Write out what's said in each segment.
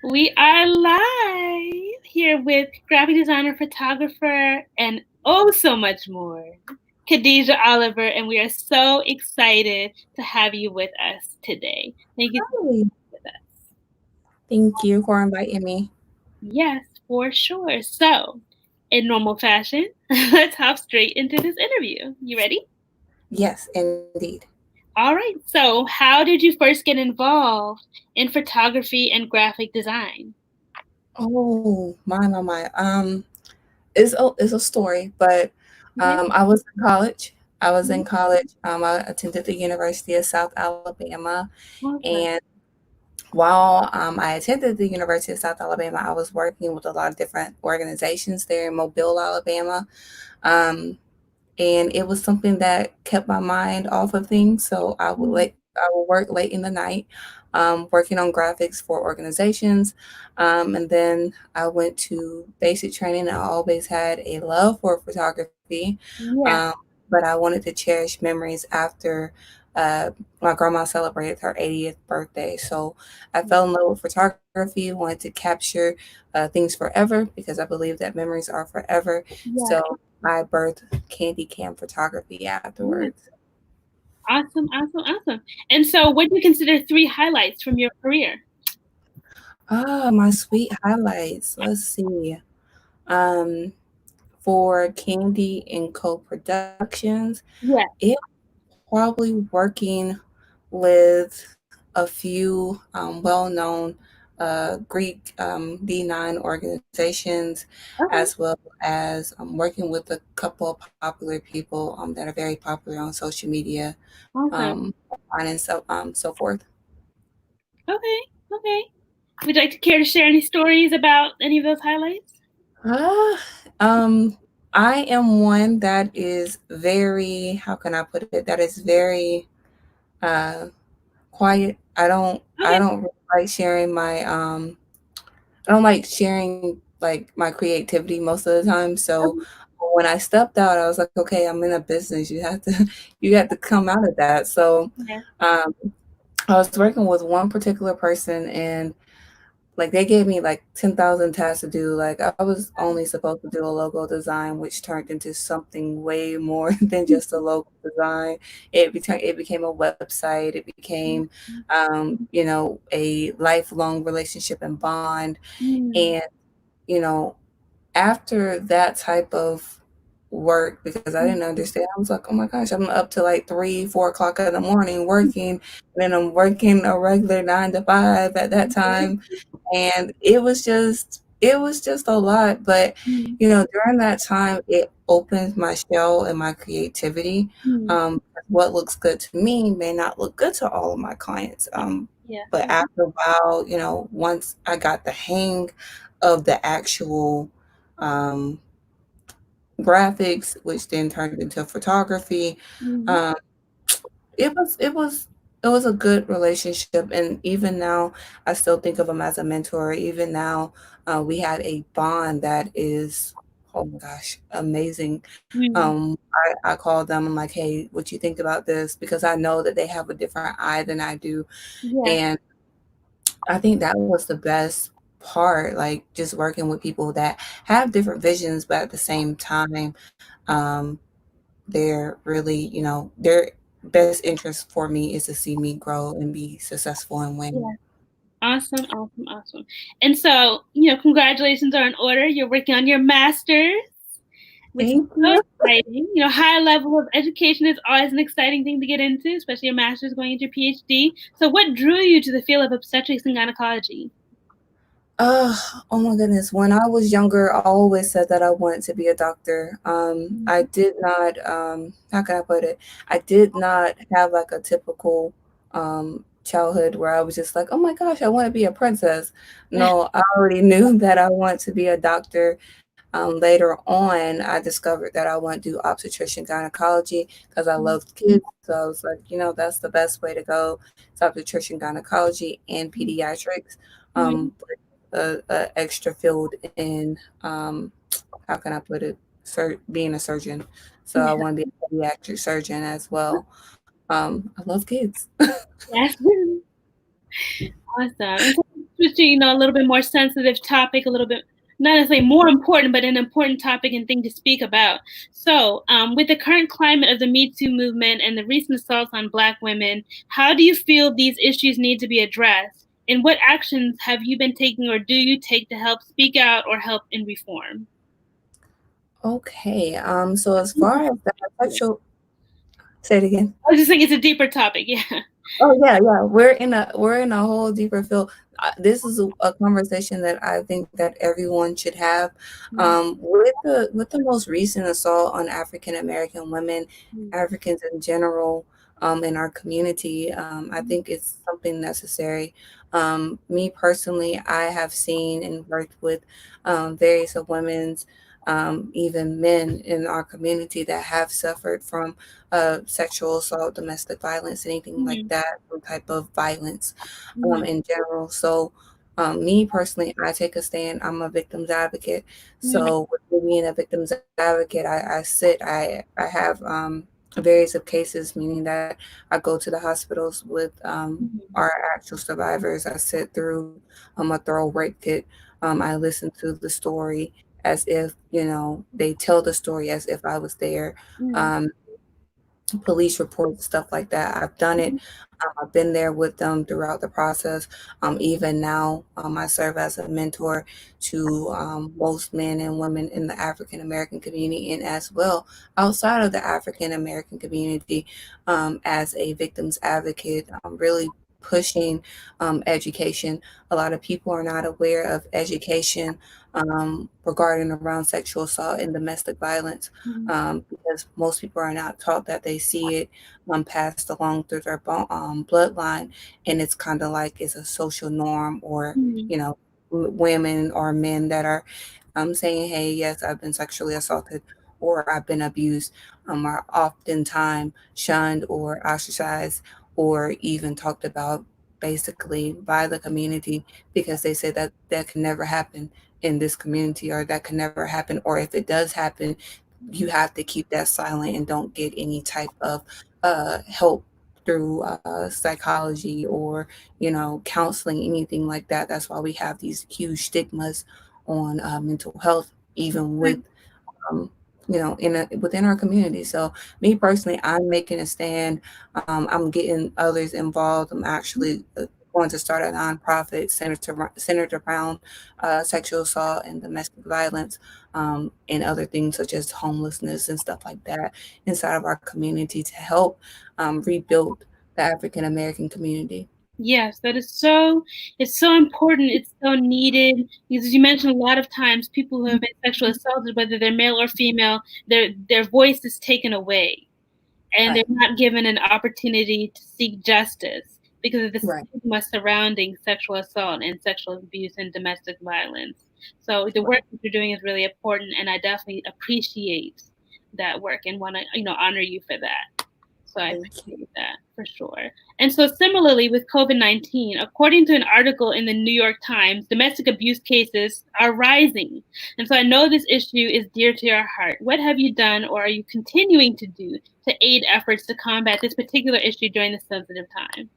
We are live here with graphic designer, photographer, and oh so much more, Kadijah Oliver, and we are so excited to have you with us today. Thank you for Hi. being with us. Thank you for inviting me. Yes, for sure. So, in normal fashion, let's hop straight into this interview. You ready? Yes, indeed. All right. So, how did you first get involved in photography and graphic design? Oh, my. It's a story, but Yeah. I was in college. I was in college. I attended the University of South Alabama, Awesome. and while I attended the University of South Alabama, I was working with a lot of different organizations there in Mobile, Alabama. Um, and it was something that kept my mind off of things. So I would work late in the night, working on graphics for organizations, and then I went to basic training. I always had a love for photography, um, Yeah. but I wanted to cherish memories after. Uh, my grandma celebrated her 80th birthday, so I fell in love with photography. Wanted to capture things forever because I believe that memories are forever. Yeah. So I birthed Candy Cam Photography Yeah. afterwards. Awesome, awesome, awesome. And so, what do you consider three highlights from your career? My sweet highlights. Let's see. Um, for Candy and Co-Productions, Yeah. it probably working with a few well-known Greek D9 organizations, as Okay. well as working with a couple of popular people that are very popular on social media, Awesome. um, and so forth. Okay. Okay. Would you like to care to share any stories about any of those highlights? Ah, um, I am one that is very, how can I put it? That is very uh quiet. I Okay. don't really like sharing I don't like sharing like my creativity most of the time. So Okay. when I stepped out, I was like, okay, I'm in a business. You have to you have to come out of that. So Yeah. um I was working with one particular person, and like they gave me like 10,000 tasks to do. Like I was only supposed to do a logo design, which turned into something way more than just a logo design. It became a website. It became, a lifelong relationship and bond. Mm. And you know, after that type of work, because I didn't understand, I was like, oh my gosh, I'm up to like 3, 4 o'clock in the morning working, and then I'm working a regular 9 to 5 at that time, and it was just a lot. But Mm. during that time, it opened my shell and my creativity. Mm. What looks good to me may not look good to all of my clients. Yeah. But Yeah. after a while, once I got the hang of the actual um, graphics, which then turned into photography, Mm. um, it was a good relationship. And even now I still think of him as a mentor. Even now, we have a bond that is, oh my gosh, amazing. Mm. I call them, I'm like, hey, what you think about this? Because I know that they have a different eye than I do. Yeah. And I think that was the best part, like just working with people that have different visions, but at the same time, um, they're really, their best interest for me is to see me grow and be successful and win. Yeah. Awesome, awesome, awesome. And so, congratulations are in order. You're working on your master's, which is Thank so you. exciting. High level of education is always an exciting thing to get into, especially a master's going into your PhD. So, what drew you to the field of obstetrics and gynecology? Uh, oh my goodness. When I was younger, I always said that I wanted to be a doctor. I Mhm. did not, how can I put it? I did not have like a typical childhood where I was just like, oh my gosh, I want to be a princess. No, I already knew that I want to be a doctor. Later on, I discovered that I want to do obstetrician gynecology because I loved kids. So I was like, that's the best way to go. It's obstetrician gynecology and pediatrics. Mhm. A extra field in, how can I put it, being a surgeon. So I want to be a pediatric surgeon as well. I love kids. Yes. Awesome. And so switching, a little bit more sensitive topic, a little bit not necessarily more important, but an important topic and thing to speak about. So, with the current climate of the Me Too movement and the recent assaults on Black women, how do you feel these issues need to be addressed? And what actions have you been taking or do you take to help speak out or help in reform? Okay. So as far as the sexual, say it again. I was just saying it's a deeper topic. Yeah. Oh yeah, yeah. We're in a whole deeper field. This is a conversation that I think that everyone should have. Mhm, With the most recent assault on African American women, mhm, Africans in general, in our community, I mhm, think it's something necessary. Me personally, I have seen and worked with various of women's, even men in our community that have suffered from sexual assault, domestic violence, anything like mhm, that, some type of violence mhm, in general. So, me personally, I take a stand. I'm a victim's advocate. mhm, So, with me being a victim's advocate, I have various of cases, meaning that I go to the hospitals with mhm, our actual survivors. I sit through a thorough rape kit. I listen to the story as if, they tell the story as if I was there. mhm, Um, Police reports, stuff like that. I've done it. mhm, I've been there with them throughout the process. Even now, I serve as a mentor to most men and women in the African American community, and as well outside of the African American community, as a victims advocate, really pushing education. A lot of people are not aware of education regarding around sexual assault and domestic violence, mhm, because most people are not taught that. They see it passed along through their bloodline, and it's kind of like it's a social norm, or mhm, women or men that are saying, "Hey, yes, I've been sexually assaulted." Or I've been abused, are oftentimes shunned or ostracized, or even talked about basically by the community, because they say that that can never happen in this community, or that can never happen, or if it does happen, you have to keep that silent and don't get any type of help through psychology, or counseling, anything like that. That's why we have these huge stigmas on mental health, even with right, within our community. So me personally, I'm making a stand. I'm getting others involved. I'm actually going to start a nonprofit centered around sexual assault and domestic violence, and other things such as homelessness and stuff like that inside of our community, to help rebuild the African American community. yes, that is so, it's so important, it's so needed, because as you mentioned, a lot of times people who have been sexually assaulted, whether they're male or female, their voice is taken away, and they're Right, not given an opportunity to seek justice because of the right, stigma surrounding sexual assault and sexual abuse and domestic violence. So the work right. that you're doing is really important, and I definitely appreciate that work and want to, honor you for that. So I Thank you. appreciate that for sure. And so similarly with COVID-19, according to an article in the New York Times, domestic abuse cases are rising. And so I know this issue is dear to your heart. What have you done or are you continuing to do to aid efforts to combat this particular issue during this sensitive time?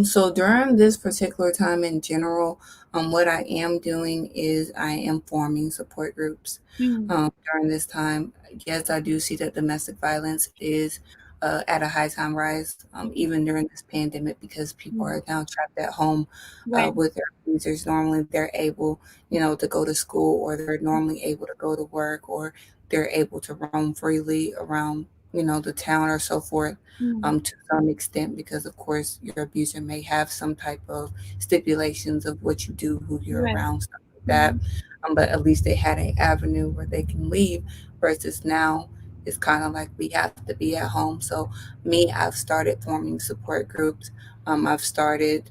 So during this particular time in general, what I am doing is I am forming support groups. Mm, During this time, yes, I do see that domestic violence is at a high time rise, mm, even during this pandemic, because people mm. are now trapped at home Right. with their abusers. Normally, they're able, to go to school, or they're normally able to go to work, or they're able to roam freely around, the town or so forth, Mm, to some extent, because of course your abuser may have some type of stipulations of what you do, who you're right. around, stuff like that. Mm, But at least they had an avenue where they can leave, versus now it's kind of like we have to be at home. So me, I've started forming support groups. I've started,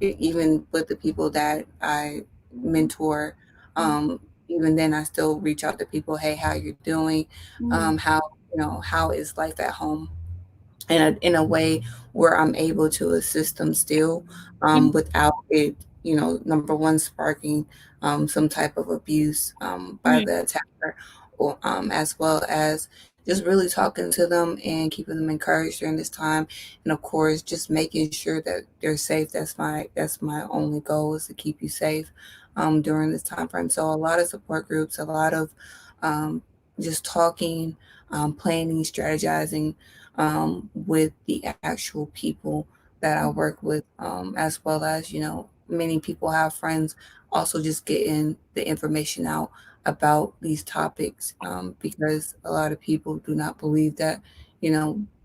even with the people that I mentor, mm, even then I still reach out to people. Hey, how you're doing? mm, How, how is life at home? In a way where I'm able to assist them still, mm, without it, number one, sparking some type of abuse by mm, the attacker, or as well as just really talking to them and keeping them encouraged during this time, and of course just making sure that they're safe. That's my only goal, is to keep you safe during this time frame. So a lot of support groups, a lot of um, just talking, planning, strategizing with the actual people that I work with, as well as, many people have friends also just getting the information out about these topics, because a lot of people do not believe that,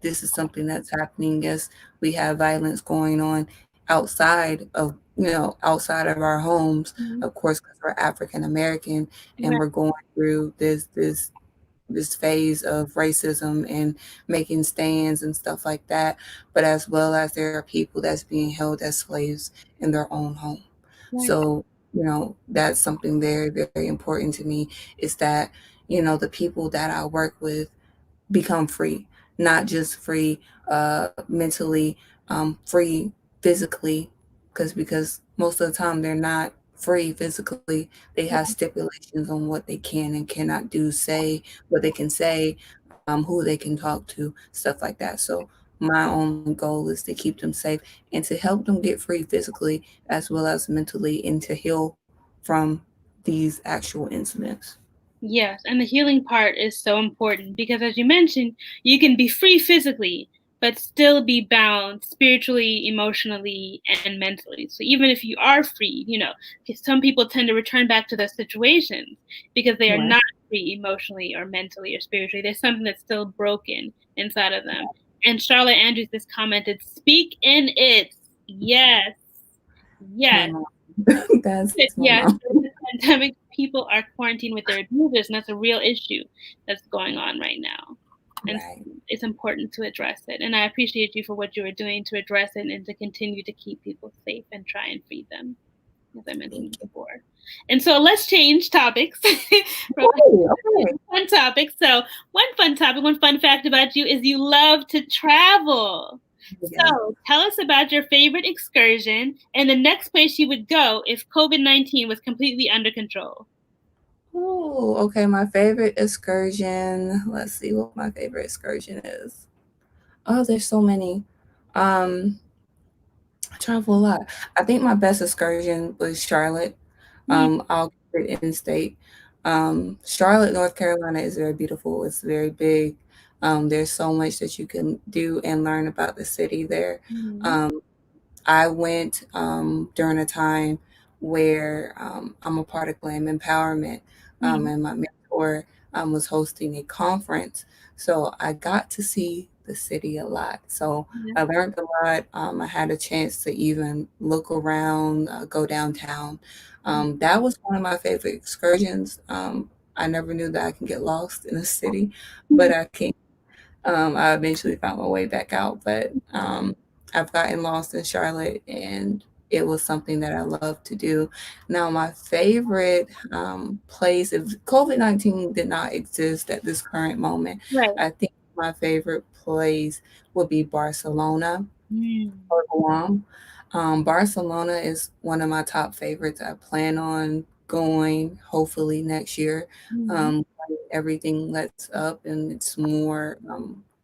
this is something that's happening. Yes, we have violence going on outside of our homes, Mhm. of course, because we're African American, and Right. we're going through this phase of racism and making stands and stuff like that. But as well as there are people that's being held as slaves in their own home. Right. So, that's something very, very important to me, is that, the people that I work with become free, not just free mentally, free physically, because most of the time they're not free physically. They have stipulations on what they can and cannot do, say, what they can say, who they can talk to, stuff like that. So my only goal is to keep them safe and to help them get free physically as well as mentally, and to heal from these actual incidents. Yes, and the healing part is so important because, as you mentioned, you can be free physically, but still be bound spiritually, emotionally, and mentally. So even if you are free, 'cause some people tend to return back to those situations because they are Right. not free emotionally or mentally or spiritually. There's something that's still broken inside of them. And Charlotte Andrews just commented, "Speak in it." Yes, My yes. mom. That's my Yes, mom. during this pandemic, people are quarantined with their abusers, and that's a real issue that's going on right now. And Right. it's important to address it. And I appreciate you for what you are doing to address it and to continue to keep people safe and try and free them, as I Thank mentioned you. before. And so let's change topics from Okay, okay. fun topics. So one fun fact about you is you love to travel. Yeah. So tell us about your favorite excursion and the next place you would go if COVID-19 was completely under control. Oh, okay. My favorite excursion. Let's see what my favorite excursion is. Oh, there's so many. Um, I travel a lot. I think my best excursion was Charlotte. Mm, I'll keep it in state. Charlotte, North Carolina is very beautiful. It's very big. There's so much that you can do and learn about the city there. mhm, Um, I went during a time where I'm a part of Glam Empowerment, mhm, and my mentor was hosting a conference. So I got to see the city a lot. So yeah, I learned a lot. I had a chance to even look around, go downtown. mhm, That was one of my favorite excursions. I never knew that I can get lost in a city, but mhm, I can. I eventually found my way back out, but I've gotten lost in Charlotte, and it was something that I love to do. Now, my favorite place, if COVID-19 did not exist at this current moment, right. I think my favorite place would be Barcelona Mm, or Guam. Barcelona is one of my top favorites. I plan on going hopefully next year, mhm, when everything lets up and it's more,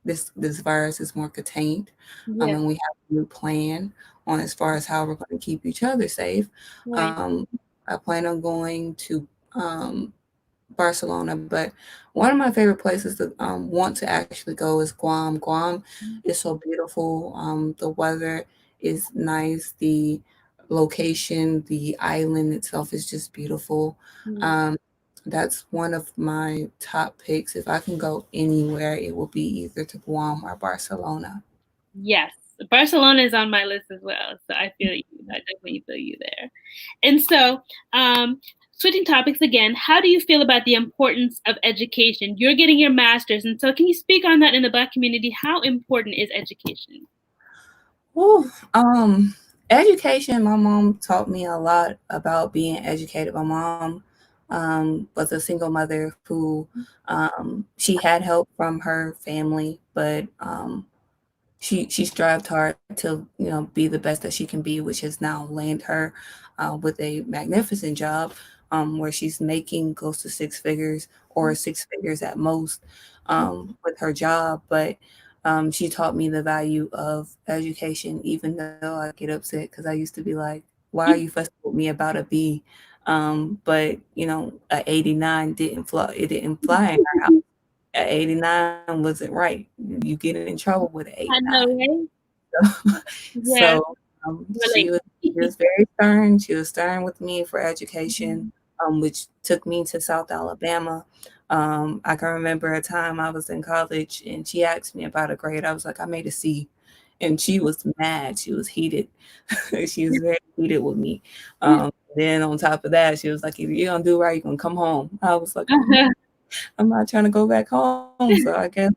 this virus is more contained, yeah, and we have a new plan on as far as how we're going to keep each other safe. right. Um, I plan on going to um, Barcelona, but one of my favorite places to want to actually go is Guam. Guam Mm, is so beautiful. The weather is nice. The location, the island itself is just beautiful. mm. Um, that's one of my top picks. If I can go anywhere, it will be either to Guam or Barcelona. Yes, Barcelona is on my list as well. So I feel you. I definitely feel you there. And so, switching topics again, how do you feel about the importance of education? You're getting your master's, and so can you speak on that in the Black community? How important is education? Whew, education. My mom taught me a lot about being educated. My mom was a single mother who she had help from her family, but she strived hard to be the best that she can be, which has now landed her with a magnificent job, where she's making close to six figures or six figures at most. with her job, but she taught me the value of education, even though I get upset because I used to be like, why are you fussing with me about a B? But a 89 didn't fly. It didn't fly in her house. A 89 wasn't right. You get in trouble with an I 89. know, right? So, Yeah, she was relate. very stern. She was stern with me for education, Mhm. which took me to South Alabama. I can remember a time I was in college and she asked me about a grade. I was like, I made a C. And she was mad. She was heated. She was very heated with me. Then on top of that, she was like, if you don't do right, you're gonna come home. I was like, I'm not trying to go back home. So I guess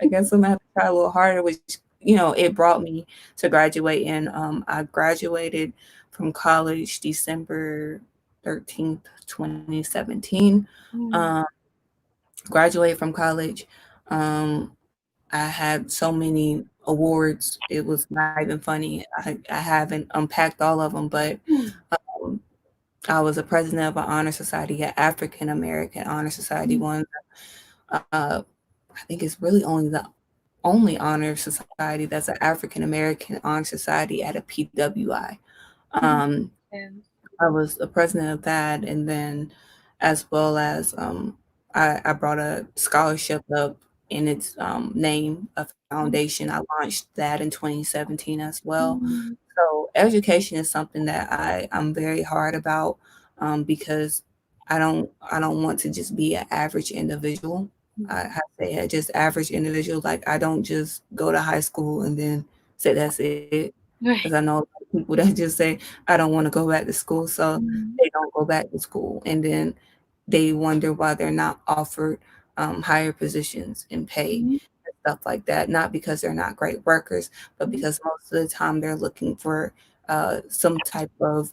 I guess I'm gonna have to try a little harder, which it brought me to graduate. And I graduated from college December 13th, 2017. Um, Mm, graduated from college. I had so many awards. It was not even funny. I haven't unpacked all of them, but mm, um, I was a president of an honor society, an African American honor society, mm, one. Uh, I think it's really only the only honor society that's an African American honor society at a PWI. mm, Um, yes. I was the president of that, and then as well as I brought a scholarship up in its name, a Mm, foundation. I launched that in 2017 as well. mm, So education is something that I'm very hard about because I don't want to just be an average individual. mm. I say a just average individual. Like I don't just go to high school and then say that's it. Because I Right. know a lot of people that just say I don't want to go back to school, so Mm, they don't go back to school, and then they wonder why they're not offered higher positions and pay mm, and stuff like that. Not because they're not great workers, but mm, because most of the time they're looking for some type of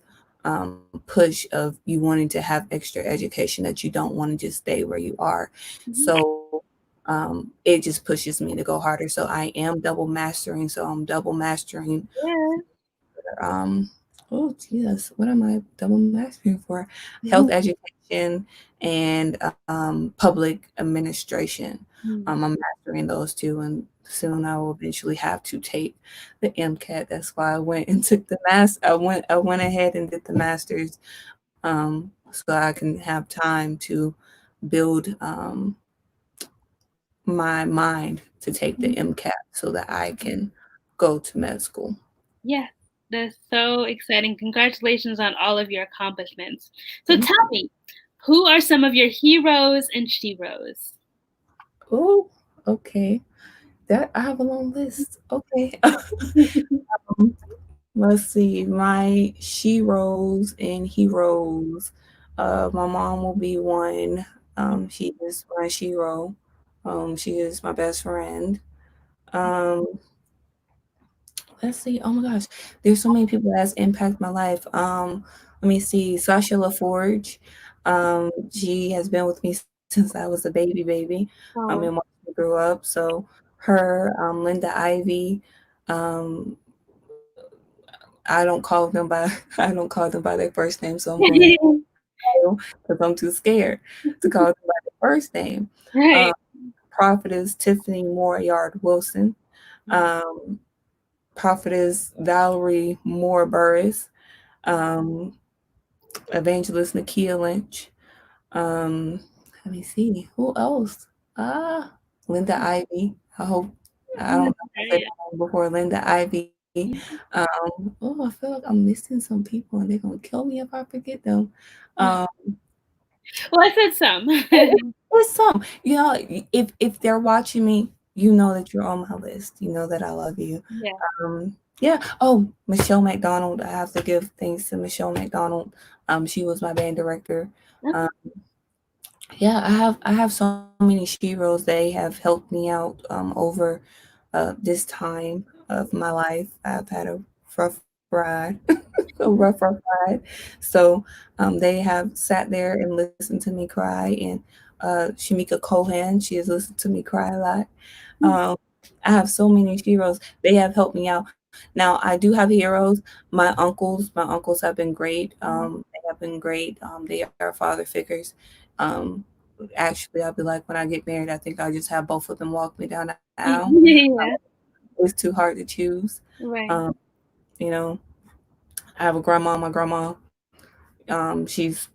push of you wanting to have extra education that you don't want to just stay where you are. mm. So it just pushes me to go harder. So I am double mastering. So I'm double mastering Yeah. um oh Jesus, what am I double mastering for? Health Mhm. education and public administration. Mm, I'm mastering those two, and soon I will eventually have to take the MCAT. That's why I went and took the I went ahead and did the masters so I can have time to build my mind to take the mm. MCAT so that I can go to med school. Yes, that's so exciting. Congratulations on all of your accomplishments. So Thank tell me, who are some of your heroes and sheroes? Oh, okay. That I have a long list. Okay. Let's see. My sheroes and heroes. My mom will be one. She is my shero. She is my best friend. Um, let's see. Oh my gosh, there's so many people that's impacted my life. Let me see. Sasha LaForge. She has been with me since I was a baby. And Oh, once we grew up. So her, Linda Ivy. Um, I don't call them by I don't call them by their first name, so I'm going to because I'm too scared to call them by their first name. Um, right. Prophetess Tiffany Moore Yard Wilson. Um, Prophetess Valerie Moore Burris, um, Evangelist Nakia Lynch. Um, Let me see who else. Ah, Linda Ivy. I don't know if I said Right. her name before. Linda Ivy. Oh, I feel like I'm missing some people, and they're gonna kill me if I forget them. Um, Well, I said some. there's some. If they're watching me, you know that you're on my list. You know that I love you. Yeah. Yeah. Oh, Michelle McDonald. I have to give thanks to Michelle McDonald. She was my band director. Um, yeah, I have so many sheroes. They have helped me out over this time of my life. I've had a rough ride, a rough ride. So they have sat there and listened to me cry. And Shamika Cohan, she has listened to me cry a lot. Um, I have so many heroes. They have helped me out. Now I do have heroes. My uncles have been great. They have been great. They are father figures. Um, actually, I'll be like, when I get married, I think I'll just have both of them walk me down the aisle. Yeah. It's too hard to choose. Right. Um, you know, I have a grandma. My grandma, she's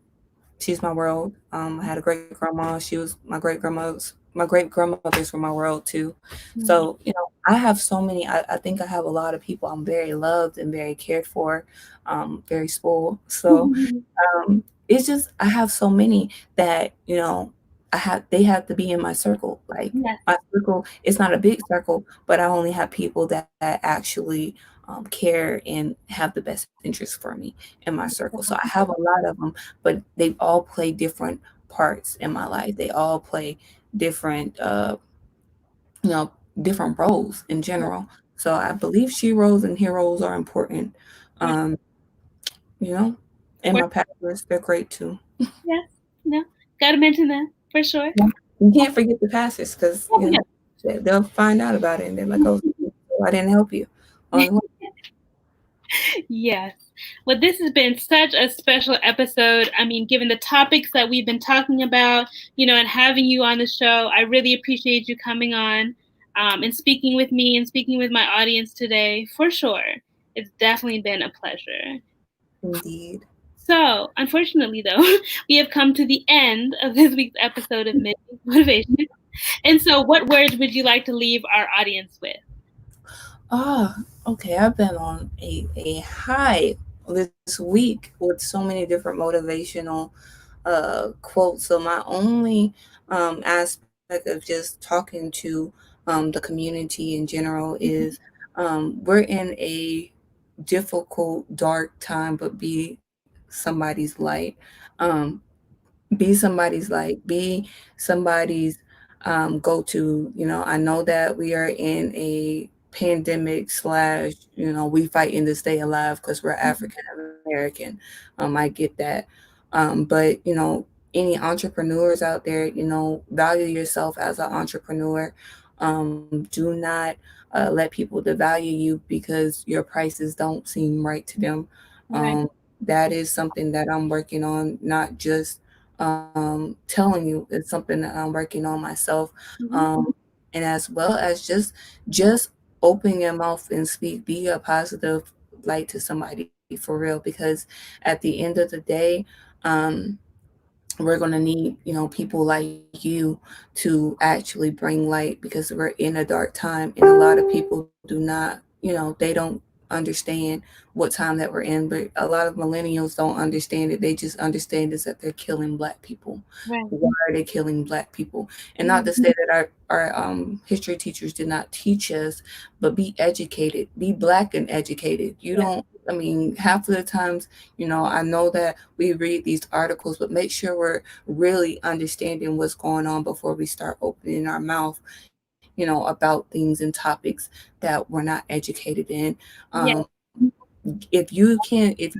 my world. I had a great grandma. She was my great grandmother's. My great grandmothers were my world too. Mm. So I have so many. I think I have a lot of people. I'm very loved and very cared for, very spoiled. So it's just I have so many that I have. They have to be in my circle. Like Yes. my circle, it's not a big circle, but I only have people that actually care and have the best interest for me in my circle. So I have a lot of them, but they all play different parts in my life. They all play different, you know, different roles in general. So I believe she roles and heroes are important. Yeah. Um, you know, and For, my pastors, they're great too. yes. No. Gotta mention that for sure. Yeah. You can't forget the pastors because Oh, yeah. they'll find out about it and they're like, "Oh, I didn't help you." Oh, Yes. Well, this has been such a special episode. I mean, given the topics that we've been talking about, and having you on the show, I really appreciate you coming on and speaking with me and speaking with my audience today, for sure. It's definitely been a pleasure. indeed. So, unfortunately, though, we have come to the end of this week's episode of Midweek Motivation. And so, what words would you like to leave our audience with? Ah, okay. I've been on a high this week with so many different motivational quotes. So my only aspect of just talking to the community in general is we're in a difficult, dark time, but be somebody's light. Um, be somebody's light. Be somebody's go to. I know that we are in a pandemic slash, we fighting to stay alive because we're African American. I get that. But any entrepreneurs out there, value yourself as an entrepreneur. Do not let people devalue you because your prices don't seem right to them. Right. That is something that I'm working on, not just telling you. It's something that I'm working on myself, Mhm. um, and as well as just open your mouth and speak. Be a positive light to somebody for real, because at the end of the day, um, we're going to need people like you to actually bring light, because we're in a dark time and a lot of people do not, they don't understand what time that we're in. But a lot of millennials don't understand it. They just understand is that they're killing black people. Right. Why are they killing black people? And not Mhm. to say that our history teachers did not teach us, but be educated, be black and educated. You Yeah. don't, I mean, half of the times, I know that we read these articles, but make sure we're really understanding what's going on before we start opening our mouth, about things and topics that we're not educated in. Yeah. Um, if you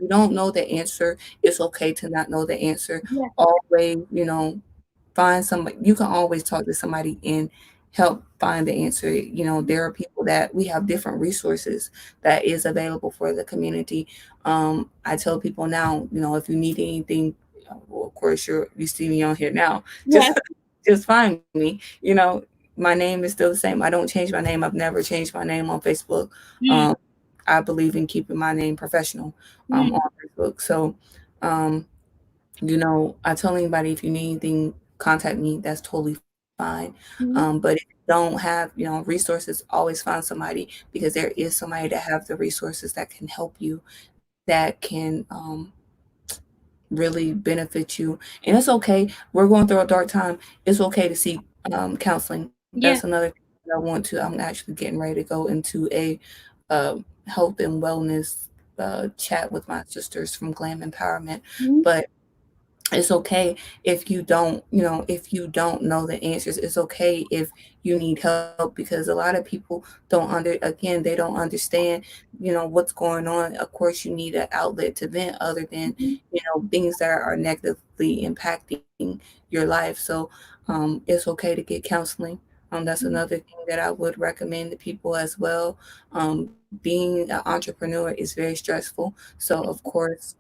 don't know the answer, it's okay to not know the answer. Yeah. Always, find somebody. You can always talk to somebody and help find the answer. There are people that we have different resources that is available for the community. I tell people now, if you need anything, well, of course you see me on here now. Just Yeah. just find me. My name is still the same. I don't change my name. I've never changed my name on Facebook. Mm. Um, I believe in keeping my name professional Mm. on Facebook. So, um, I tell anybody if you need anything, contact me. That's totally fine. But Mhm. if you don't have, resources, always find somebody, because there is somebody that have the resources that can help you, that can really benefit you. And it's okay. We're going through a dark time. It's okay to seek counseling. That's Yeah. another thing that I want to. I'm actually getting ready to go into a health and wellness chat with my sisters from Glam Empowerment. Mhm. But it's okay if you don't, if you don't know the answers. It's okay if you need help, because a lot of people again, they don't understand, what's going on. Of course, you need an outlet to vent other than, Mhm. things that are negatively impacting your life. So, it's okay to get counseling. That's Mhm. another thing that I would recommend to people as well. Being an entrepreneur is very stressful. So, of course,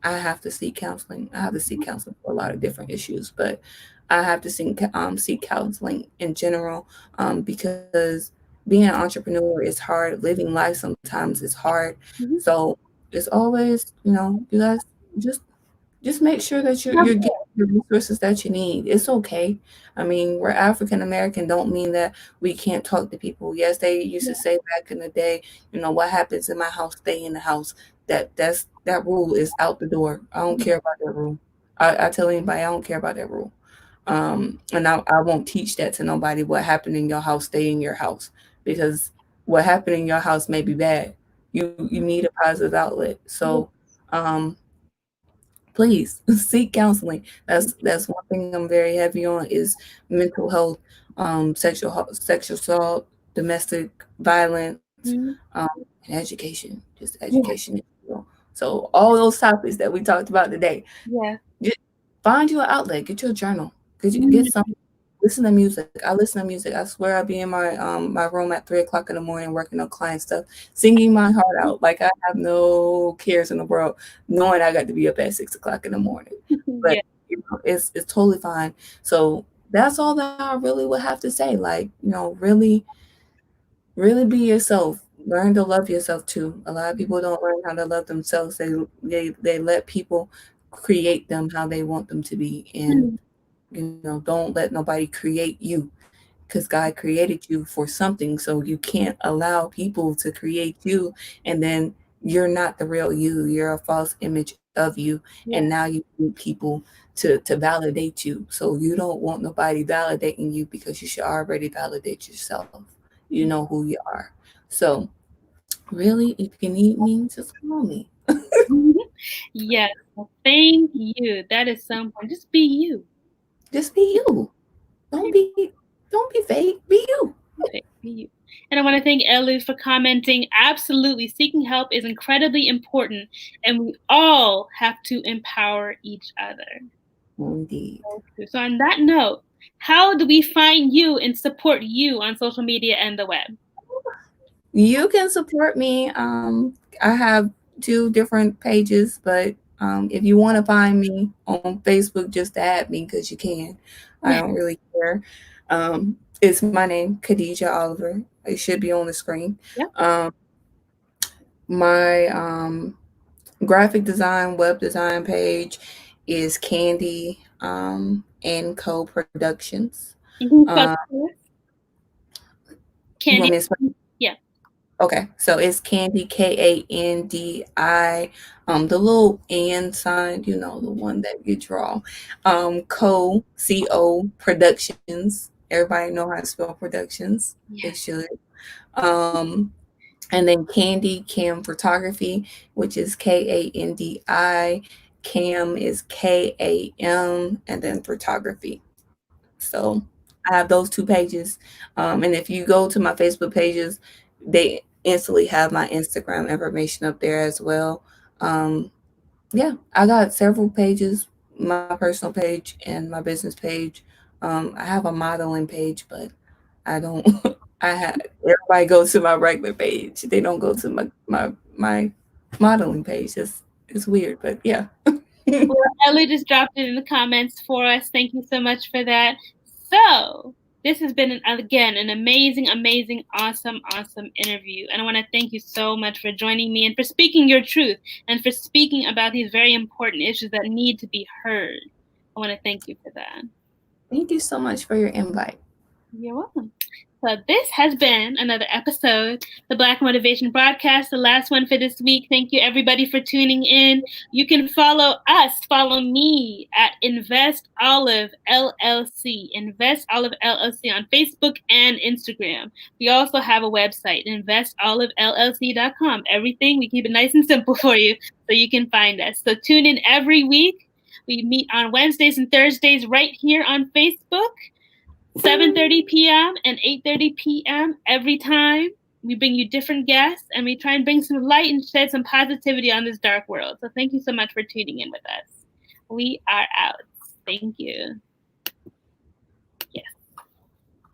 I have to seek counseling. I have to seek counseling for lot of different issues, but I have to seek counseling in general, because being an entrepreneur is hard. Living life sometimes is hard. Mhm. So it's always, you guys just just make sure that you're getting the resources that you need. It's okay. I mean, we're African American don't mean that we can't talk to people. Yes, they used Yeah. to say back in the day, what happens in my house, stay in the house. That rule is out the door. I don't care about that rule. I tell anybody I don't care about that rule. And I won't teach that to nobody. What happened in your house, stay in your house. Because what happened in your house may be bad. You need a positive outlet. Yeah. So please seek counseling. That's one thing I'm very heavy on is mental health, sexual assault, domestic violence, Mhm. and education, just Yeah. education in general. So all those topics that we talked about today, Yeah. get, find you an outlet, get you a journal, get some. Mhm. Listen to music. I listen to music. I swear I'll be in my room at 3 o'clock in the morning working on client stuff, singing my heart out. Like I have no cares in the world, knowing I got to be up at 6 o'clock in the morning. But Yeah. it's totally fine. So that's all that I really would have to say. Like, really, really be yourself. Learn to love yourself too. A lot of people don't learn how to love themselves. They let people create them how they want them to be. And Mhm. don't let nobody create you because God created you for something. So you can't allow people to create you and then you're not the real you. You're a false image of you. And Yeah. now you need people to validate you. So you don't want nobody validating you because you should already validate yourself. You know who you are. So really, if you need me, just call me. Mhm. Yes. Well, thank you. That is so important. Just be you. Just be you. Don't be fake. Be you. Okay, be you. And I want to thank Elu for commenting. Absolutely, seeking help is incredibly important, and we all have to empower each other. Indeed. So, on that note, how do we find you and support you on social media and the web? You can support me. I have two different pages, but if you want to find me on Facebook, just add me because you can. I don't really care. It's my name, Kadijah Oliver. It should be on the screen. Yeah. Um, my graphic design, web design page is Kandi and Co Productions. You can Uh, spell it for us. you want Candy. me to spell? Yeah. Okay, so it's Kandi, Kandi. The little and sign, the one that you draw. Co Productions. Everybody know how to spell productions. They Yes. should. Um, and then Kandi Cam Photography, which is Kandi. Cam is Kam, and then photography. So I have those two pages. And if you go to my Facebook pages, they instantly have my Instagram information up there as well. Um, yeah, I got several pages, my personal page and my business page. I have a modeling page, but I don't. I have everybody go to my regular page. They don't go to my modeling page. It's weird, but yeah. Well, Ellie just dropped it in the comments for us. Thank you so much for that. So, this has been, again, an amazing, amazing, awesome, awesome interview. And I want to thank you so much for joining me and for speaking your truth and for speaking about these very important issues that need to be heard. I want to thank you for that. Thank you so much for your invite. You're welcome. So this has been another episode, the Black Motivation Broadcast, the last one for this week. Thank you everybody for tuning in. You can follow me at Invest Olive LLC, Invest Olive LLC on Facebook and Instagram. We also have a website, investolivellc.com. Everything, we keep it nice and simple for you so you can find us. So tune in every week. We meet on Wednesdays and Thursdays right here on Facebook. 7:30 p.m. and 8:30 p.m. every time. We bring you different guests and we try and bring some light and shed some positivity on this dark world. So thank you so much for tuning in with us. We are out. Thank you.